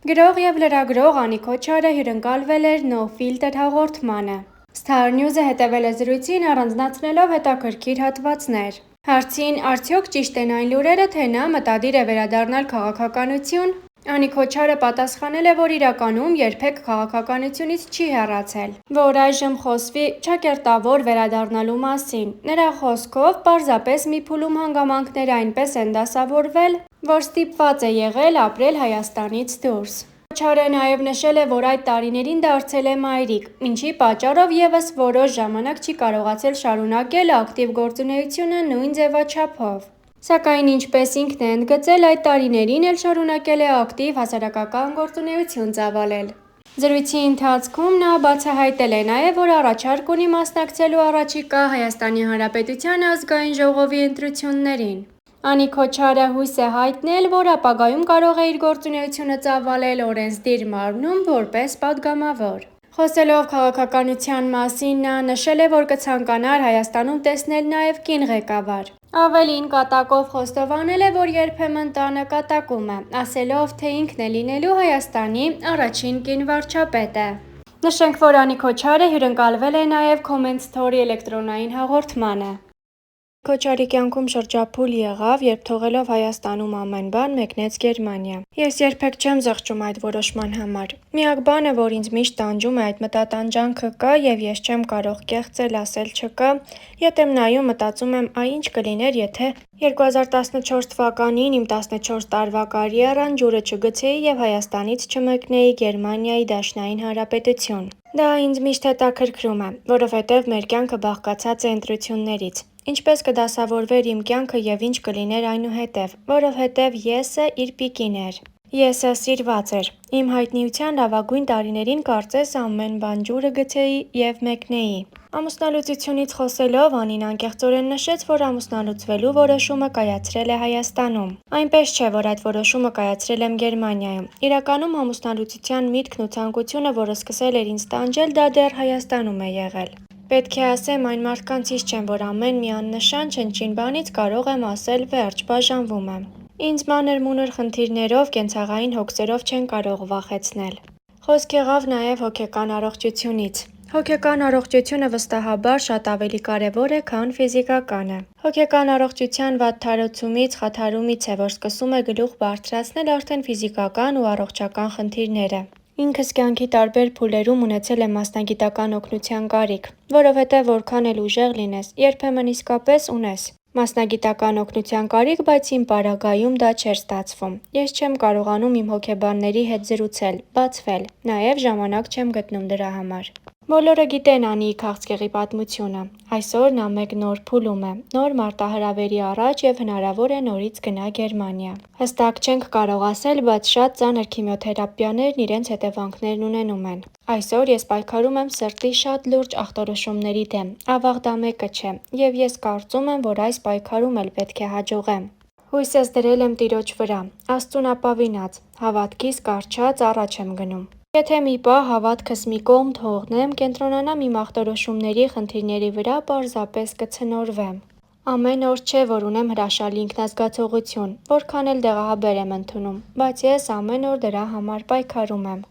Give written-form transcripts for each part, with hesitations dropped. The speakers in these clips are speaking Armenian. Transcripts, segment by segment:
Գրող և լրագրող Անիկ Քոչարը հյուրընկալվել էր No Filter հաղորդմանը։ Star News-ը հետևել է զրույցին, առանձնացնելով հետաքրքիր հատվածներ։ Հարցին արդյոք ճիշտ են այն լուրերը, թե նա մտադիր է վերադառնալ քաղաքականություն, Անիկ Քոչարը պատասխանել է, որ իրականում երբեք քաղաքականությունից չի հեռացել, որ այժմ խոսվի ճակերտավոր վերադառնալու մասին։ Նրա խոսքով, պարզապես մի փուլում հանգամանքները այնպես են դասավորվել, որ ստիպված է եղել ապրել Հայաստանից դուրս։ Քոչարը նաև նշել է, որ այդ տարիներին դարձել է մայրիկ, ինչի պատճառով ևս որոշ ժամանակ չի կարողացել շարունակել ակտիվ գործունեությունը նույն ձևաչափով։ Սակայն ինչպես ինքն է ընդգծել, այդ տարիներին էլ շարունակել է ակտիվ հասարակական գործունեություն ծավալել։ Զրույցի ընթացքում նա բացահայտել է նաև, որ առաջարկ ունի մասնակցելու առաջիկա Հայաստանի Հանրապետության ազգային ժողովի ընտրություններին։ Անիկ Քոչարը հույս է հայտնել, որ ապագայում կարող է իր գործունեությունը ծավալել օրենսդիր մարմնում որպես պատգամավոր։ Խոսելով քաղաքականության մասին, նա նշել է, որ կցանկանար Հայաստանում տեսնել նաև կին ղեկավար։ Ավելին, կատակով խոստովանել է, որ երբեմն տանը կատակում է, ասելով, թե ինքն է լինելու Հայաստանի առաջին կին վարչապետը։ Նշենք, որ Անիկ Քոչարը հյուրընկալվել է նաև Comment Story էլեկտրոնային հաղորդմանը։ Քոչարի կյանքում շրջափուլ եղավ, երբ թողելով Հայաստանում ամեն բան մեկնեց Գերմանիա։ Ես երբեք չեմ զղջում այդ որոշման համար։ Միակ բանը, որ ինձ միշտ տանջում է, այդ մտատանջանքը կա եւ ես չեմ կարող կեղծել ասել չկա։ Ետ եմ նայում, մտածում եմ, ինչ կլիներ, եթե 2014 թվականին իմ 14 տարվա կարիերան ջուրը չգցեի եւ Հայաստանից չմեկնեի Գերմանիայի Դաշնային Հանրապետություն։ Դա ինձ միշտ հետաքրքրում է, որովհետեւ մեր կյանքը բաղկացած է ընտրություններից։ Ինչպես կդասավորվեր իմ կյանքը եւ ինչ կլիներ այնուհետեւ, որովհետեւ եսը իր պիկին էր։ Եսը սիրված էր։ Իմ հայտնիության լավագույն տարիներին կարծես ամեն բան ջուրը գցեի եւ մեկնեի։ Ամուսնալուծությունից խոսելով Անին անկեղծորեն նշեց, որ ամուսնալուծվելու որոշումը կայացրել է Հայաստանում։ Այնպես չէ, որ այդ որոշումը կայացրել եմ Գերմանիայում։ Իրականում ամուսնալուծության միտքն ու ցանկությունը, որը սկսել էր ինձ տանջել, դա դեռ Հայաստանում է եղել։ Պետք է ասեմ, այն մարդկանցից չեմ, որ ամեն մի աննշան չնչին բանից կարող եմ ասել վերջ, բաժանվում եմ։ Ինձ մանր-մունր խնդիրներով, կենցաղային հոգսերով չեն կարող վախեցնել։ Խոսք եղավ նաև հոգեկան առողջությունից։ Հոգեկան առողջությունը վստահաբար շատ ավելի կարևոր է, քան ֆիզիկականը։ Հոգեկան առողջության վատ թարացումից, խաթարումից է, որ սկսում է գլուխ բարձրացնել արդեն ֆիզիկական ու առողջական խնդիրները։ Ինքս կյանքի տարբեր փուլերում ունեցել եմ մասնագիտական օգնության կարիք, որովհետև որքան էլ ուժեղ լինես, երբեմն իսկապես ունես մասնագիտական օգնության կարիք, բայց իմ պարագայում դա չէր ստացվում։ Ես չեմ կարողանում իմ հոգեբանների հետ զրուցել, բացվել, նաև ժամանակ չեմ գտնում դրա համար։ Բոլորը գիտեն Անիի քաղցկեղի պատմությունը։ Այսօր նա մեկ նոր փուլում է, նոր մարտահրավերի առաջ եւ հնարավոր է նորից գնա Գերմանիա։ Հստակ չենք կարող ասել, բայց շատ ծանր քիմիոթերապիաներն իրենց հետևանքներն ունենում են։ Այսօր ես պայքարում եմ սրտի շատ լուրջ ախտորոշումների դեմ, ավաղ դա մեկը չէ, եւ ես կարծում եմ, որ այս պայքարում էլ պետք է հաջողեմ։ Հույսս դրել եմ Տիրոջ վրա, Աստծուն ապավինած, հավատքիս կառչած առաջ եմ գնում։ Եթե մի պահ հավատքս մի կողմ թողնեմ, կենտրոնանամ իմ ախտորոշումների, խնդիրների վրա, պարզապես կցնորվեմ։ Ամեն օր չէ, որ ունեմ հրաշալի ինքնազգացողություն, որքան էլ դեղահաբեր եմ ընդունում, բայց ես ամեն օր դրա համար պայքարում եմ։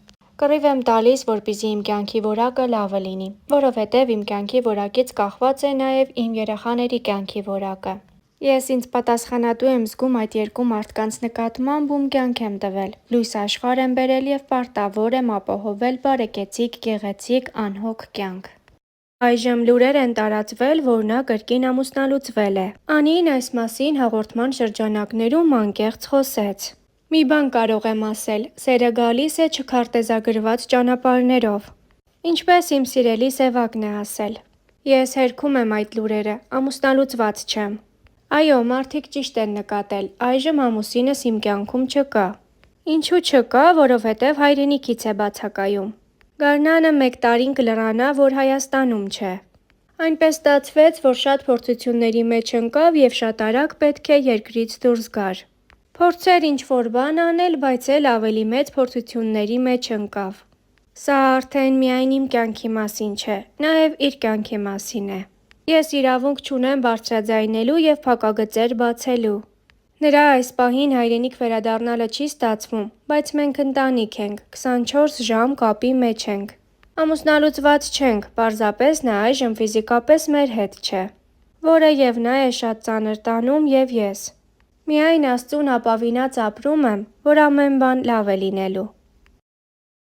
Կռիվ եմ տալիս, որպեսզի իմ կյանքի որակը լավը լինի, որովհետև իմ կյանքի որակից կախված է նաև իմ երեխաների կյանքի որակը։ Ես ինձ պատասխանատու եմ զգում այդ երկու մարդկանց նկատմամբ, ում կյանք եմ տվել, լույս աշխարհ եմ բերել եւ պարտավոր եմ ապահովել բարեկեցիկ, գեղեցիկ, անհոգ կյանք։ Այժմ լուրեր են տարածվել, որ նա կրկին ամուսնալուծվել է։ Անին այս մասին հաղորդման շրջանակներում անկեղծ խոսեց։ Մի բան կարող եմ ասել, սերը գալիս է չքարտեզագրված ճանապարհներով։ Ինչպես իմ սիրելի Սևակն է ասել։ Ես հերքում եմ այդ լուրերը, ամուսնալուծված չեմ։ Այո, մարդիկ ճիշտ են նկատել, այժմ ամուսինս իմ կյանքում չկա։ Ինչու չկա, որովհետև հայրենիքից է բացակայում։ Գարնանը 1 տարին կլրանա, որ Հայաստանում չէ։ Այնպես ստացվեց, որ շատ փորձությունների մեջ ընկավ եւ շատ արագ պետք է երկրից դուրս գար։ Փորձեր ինչ-որ բան անել, բայց էլ ավելի մեծ փորձությունների մեջ ընկավ։ Սա արդեն միայն իմ կյանքի մասին չէ, նաև իր կյանքի մասին է։ Ես իրավունք չունեմ բարձրաձայնելու եւ փակագծեր բացելու։ Նրա այս պահին հայրենիք վերադառնալը չի ստացվում, բայց մենք ընտանիք ենք, 24 ժամ կապի մեջ ենք։ Ամուսնալուծված չենք, պարզապես նա այժմ ֆիզիկապես մեր հետ չէ, որը և նա է շատ ծանր տանում և ես։ Միայն Աստծուն ապավինած ապրում եմ, որ ամեն բան լավ է լինելու։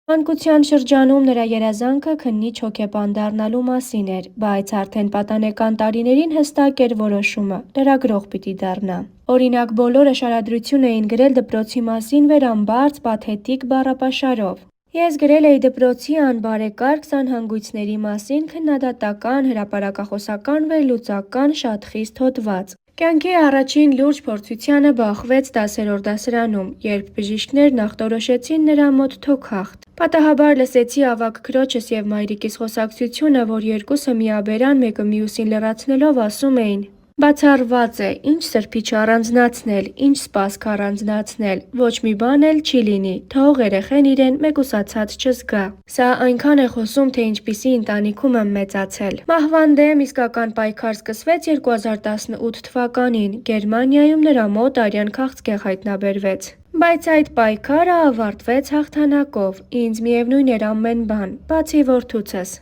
Մանկության շրջանում նրա երազանքը քննիչ հոգեբան դառնալու մասին էր, բայց արդեն պատանեկան տարիներին հստակ էր որոշումը՝ լրագրող պիտի դառնա։ Օրինակ, բոլորը շարադրություն էին գրել դպրոցի մասին վերամբարձ, պաթետիկ բառապաշարով։ Ես գրել էի դպրոցի անբարեկարգ սանհանգույցների մասին քննադատական, հրապարակախոսական, վերլուծական, շատ խիստ հոդված։ Կյանքի առաջին լուրջ փորձությանը բախվեց 10-րդ դասարանում, երբ բժիշկներն ախտորոշեցին նրա մոտ թոքախտ։ Պատահաբար լսեցի ավագ քրոջս և մայրիկիս խոսակցությունը, որ երկուսը միաբերան մեկը մյուսին լրացնելով ասում էին. «Բացառված է, ինչ սրբիչ առանձնացնել, ինչ սպասք առանձնացնել, ոչ մի բան էլ չի լինի, թող երեխեն իրեն մեկուսացած չզգա»։ Սա այնքան է խոսում, թե ինչպիսի ընտանիքում եմ մեծացել։ Մահվան դեմ իսկական պայքար սկսվեց 2018 թվականին, Գերմանիայում նրա մոտ արյան քաղցկեղ հայտնաբերվեց։ Բայց այդ պայքարը ավարտվեց հաղթանակով, ինձ միևնույն էր ամեն բան, բացի որդուցս։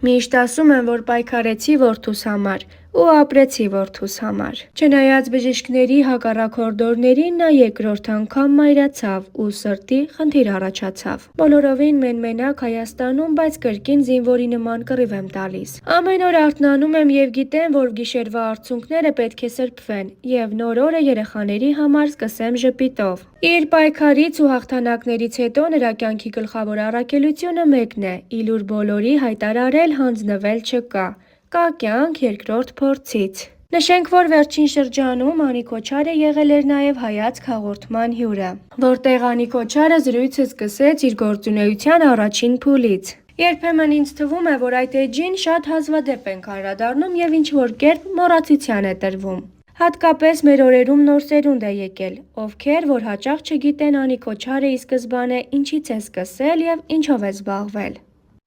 Միշտ ասում եմ, որ պայքարեցի որդուս համար ու ապրեցի որդուս համար։ Չնայած բժիշկների հակառակ հորդորներին, նա երկրորդ անգամ մայրացավ ու սրտի խնդիր առաջացավ։ Բոլորովին մենմենակ Հայաստանում, բայց կրկին զինվորի նման կռիվ եմ տալիս։ Ամեն օր արթնանում եմ և գիտեմ, որ գիշերվա արցունքները պետք է սրբվեն, և նոր օրը երեխաների համար սկսեմ ժպիտով։ Իր պայքարից ու հաղթանակներից հետո նրա կյանքի գլխավոր առաքելությունը մեկն է՝ ի լուր բոլորի հայտարարել՝ հանձնվել չկա։ Կա կյանք երկրորդ փորձից։ Նշենք, որ վերջին շրջանում Անի Քոչարը եղել էր նաև «Հայացք» հաղորդման հյուրը, որտեղ Անի Քոչարը զրույցը սկսեց իր գործունեության առաջին փուլից։ Երբեմն ինձ թվում է, որ այդ էջին շատ հազվադեպ ենք անդրադառնում և ինչ-որ կերպ մոռացության է տրվում։ Հատկապես մեր օրերում նոր սերունդ է եկել, ովքեր որ հաճախ չգիտեն Անի Քոչարը ի սկզբանե ինչից է սկսել և ինչով է զբաղվել։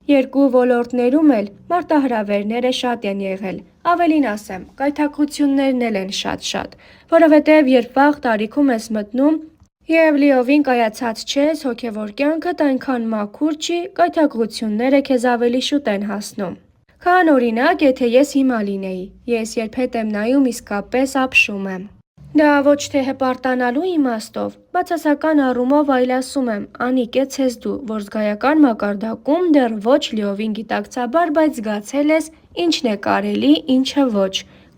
Երկու ոլորտներում էլ մարտահրավերները շատ են եղել, ավելին ասեմ, կայթակղություններն էլ են շատ, որովհետև երբ վաղ տարիքում ես մտնում և լիովին կայացած չես, հոգևոր կյանքդ այնքան մաքուր չի, կայթակղությունները քեզ ավելի շուտ են հասնում, քան օրինակ, եթե ես հիմա լինեի։ Ես երբ հետ եմ նայում, իսկապես ապշում եմ։ Դա ոչ թե հպարտանալու իմաստով, բացասական առումով, այլ ասում եմ՝ Անի, կեցցես դու, որ զգայական մակարդակում դեռ ոչ լիովին գիտակցաբար, բայց զգացել ես ինչն է կարելի, ինչը ոչ,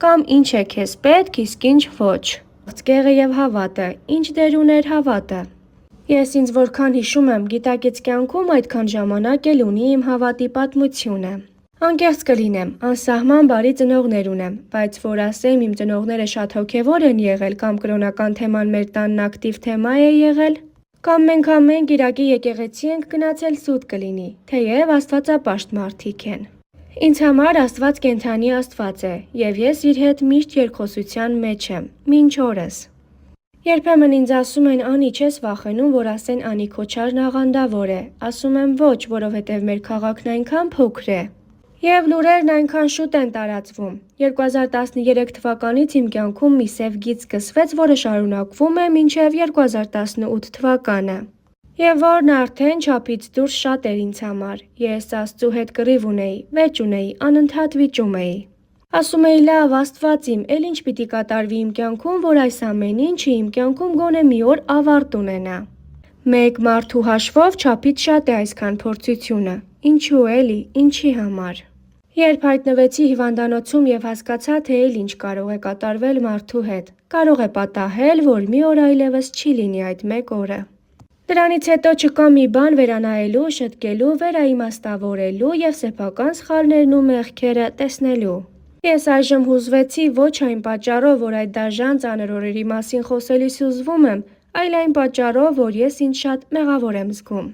կամ ինչ է քեզ պետք, իսկ ինչ ոչ։ Քաղցկեղը և հավատը, ինչ դեր ուներ հավատը։ Ես ինձ որքան հիշում եմ, գիտակից կյանքում այդքան ժամանակ էլ ունի իմ հավատի պատմությունը։ Անկեղծ կլինեմ, անսահման բարի ծնողներ ունեմ, բայց որ ասեմ իմ ծնողները շատ հոգևոր են եղել կամ կրոնական թեման մեր տանն ակտիվ թեմա է եղել, կամ մենք ամեն կիրակի եկեղեցի ենք գնացել, սուտ կլինի, թեև աստվածապաշտ մարդիկ են։ Ինձ համար Աստված կենդանի Աստված է, և ես իր հետ միշտ երկխոսության մեջ եմ, մինչ օրս։ Երբեմն ինձ ասում են՝ Անի, չես վախենում, որ ասեն Անի Քոչարն աղանդավոր է։ Ասում եմ՝ ոչ, որովհետև մեր քաղաքն այնքան փոքր է։ Եվ լուրերն այնքան շուտ են տարածվում։ 2013 թվականից իմ կյանքում մի սև գիծ սկսվեց, որը շարունակվում է մինչև 2018 թվականը, և որն արդեն չափից դուրս շատ էր ինձ համար։ Ես Աստծու հետ կռիվ ունեի, վեճ ունեի, անընդհատ վիճում էի։ Ասում էի՝ լավ, Աստված իմ, էլ ինչ պիտի կատարվի իմ կյանքում, որ այս ամեն ինչը իմ կյանքում գոնե մի օր ավարտ ունենա։ Մեկ մարդու հաշվով չափից շատ է այսքան փորձությունը։ Ինչու էլի, ինչի համար։ Երբ հայտնվեցի հիվանդանոցում և հասկացա, թե էլ ինչ կարող է կատարվել մարդու հետ, կարող է պատահել, որ մի օր այլևս չի լինի այդ մեկ օրը։ Դրանից հետո չկա մի բան վերանայելու, շտկելու, վերաիմաստավորելու և սեփական սխալներն ու մեղքերը տեսնելու։ Ես այժմ հուզվեցի ոչ այն պատճառով, որ այդ դաժան ծանր օրերի մասին խոսելիս հուզվում եմ, այլ այն պատճառով, որ ես ինձ շատ մեղավոր եմ զգում։